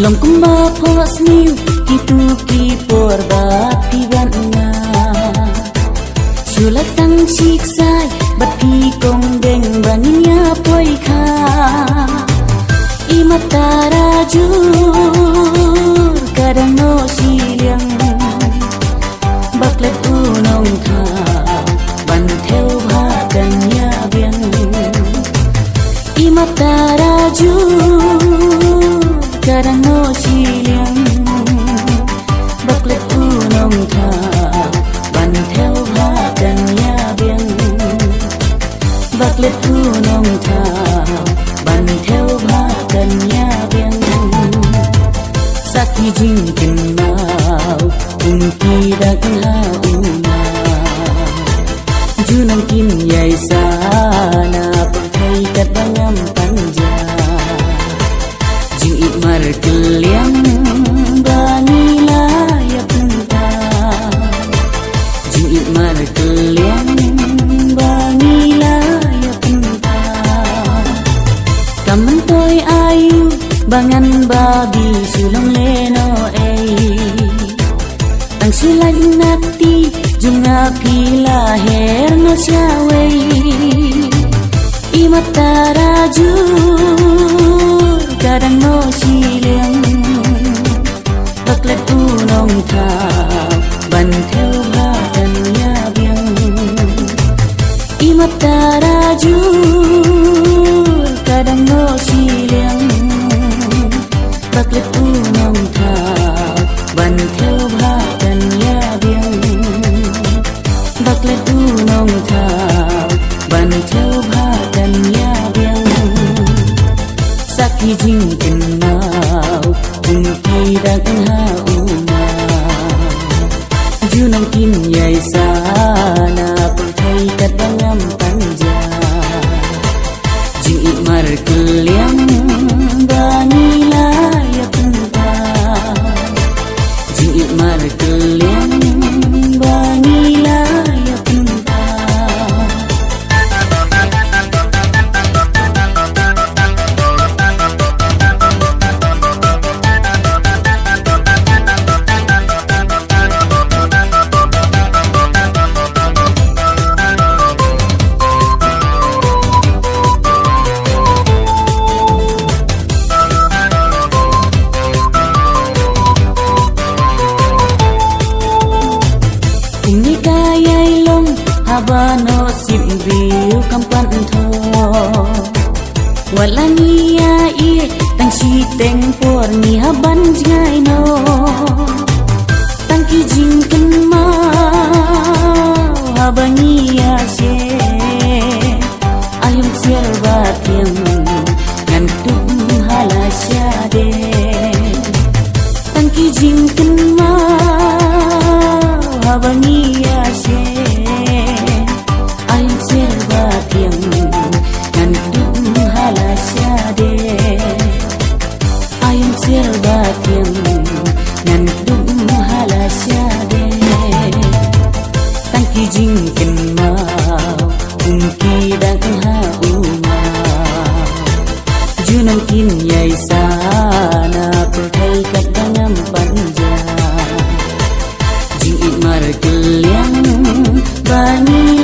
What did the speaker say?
Long kumba pos niu kitu ki porba piwanna Sulat tang siksai bapi kong beng baninya poi kha Imat tarajur kadang no siang Baklet unong tha ban theo bhakannya biang Imat tarajur kadang no siang Baklet unong tha ban theo bhakannya biang Baklet unong tha ban theo bhakannya biang Saki jing kenal ungki dagang hauna Junang kin yai sana perthai kat bangam panja Jing ikmar keliang banila ya penta Jing ikmar keliang banila ya penta Kamen toy ayu bangan babi sulong leno Tang silag nati junga pila her no siaway Imat tarajur kadang no silang Baklet unong tha ban theo bhakannya biang Imat tarajur kadang no silang Baklet unong tha ban theo bhakannya biang Baklet unong tha ban theo bhakannya biang Saki jing kenal ungki dagang hauna Junang kin yai sana perthai kat bangam panja Jing ikmar keliang banila ya penta Jing ikmar keliang banila ya penta Ini kayai long habano simbriu kampan tho Walani ya ie tang si teng por ni haban jingai no Tang ki jing ken ma habani ya se Ayum siar batiang ngan tum halasya de Tang ki jing ken ma habani ya se Ayum siar batiang ngan tum halasya de Ayum siar batiang ngan tum halasya de Tang ki jing ken mau ungki dagang hauna Junang kin yai sana perthai kat bangam panja Jing ikmar keliang bani